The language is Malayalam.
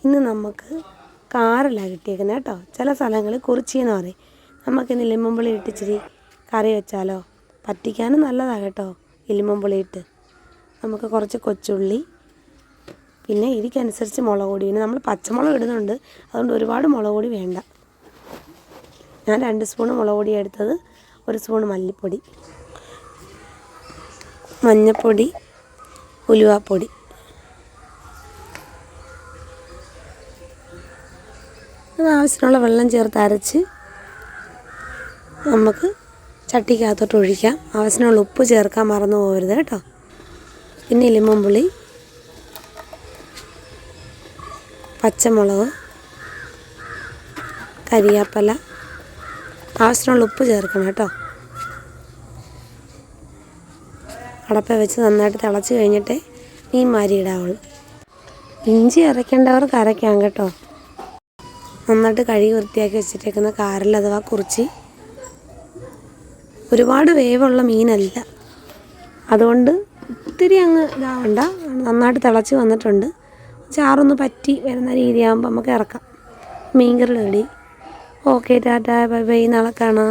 ഇന്ന് നമുക്ക് കാറിലാണ് കിട്ടിയേക്കുന്നത് കേട്ടോ. ചില സ്ഥലങ്ങളിൽ കുറിച്ചിയെന്ന് പറയും. നമുക്കിന്ന് ലിമ്പുമ്പുളി ഇട്ടിച്ചിരി കറി വെച്ചാലോ? പറ്റിക്കാനും നല്ലതാണ് കേട്ടോ ലിമ്പുമ്പുളി ഇട്ട്. നമുക്ക് കുറച്ച് കൊച്ചുള്ളി, പിന്നെ ഇതിക്കനുസരിച്ച് മുളക് പൊടി. പിന്നെ നമ്മൾ പച്ചമുളക് ഇടുന്നുണ്ട്, അതുകൊണ്ട് ഒരുപാട് മുളക് പൊടി വേണ്ട. ഞാൻ 2 സ്പൂൺ മുളക് പൊടി എടുത്തത്, 1 സ്പൂൺ മല്ലിപ്പൊടി, മഞ്ഞൾപ്പൊടി, ഉലുവാപ്പൊടി. ആവശ്യത്തിനുള്ള വെള്ളം ചേർത്ത് അരച്ച് നമുക്ക് ചട്ടിക്കകത്തോട്ട് ഒഴിക്കാം. ആവശ്യത്തിനുള്ള ഉപ്പ് ചേർക്കാൻ മറന്നു പോകരുത് കേട്ടോ. പിന്നെ ലിമ്പുമ്പുളി, പച്ചമുളക്, കരിയാപ്പല, ആവശ്യത്തിനുള്ള ഉപ്പ് ചേർക്കണം കേട്ടോ. അടപ്പ വെച്ച് നന്നായിട്ട് തിളച്ച് കഴിഞ്ഞിട്ടേ മീൻ മാരിയിടാവുള്ളൂ. ഇഞ്ചി അരയ്ക്കേണ്ടവർക്ക് അരയ്ക്കാം കേട്ടോ. നന്നായിട്ട് കഴുകി വൃത്തിയാക്കി വെച്ചിട്ടേക്കുന്ന കാരൽ അഥവാ കുറിച്ചി ഒരുപാട് വേവുള്ള മീനല്ല, അതുകൊണ്ട് ഒത്തിരി അങ്ങ് ഇതാവണ്ട. നന്നായിട്ട് തിളച്ച് വന്നിട്ടുണ്ട്. ചാറൊന്ന് പറ്റി വരുന്ന രീതിയാകുമ്പോൾ നമുക്ക് ഇറക്കാം. മീൻകറി ready. Okay, Tata, bye bye, നാളെ കാണാം.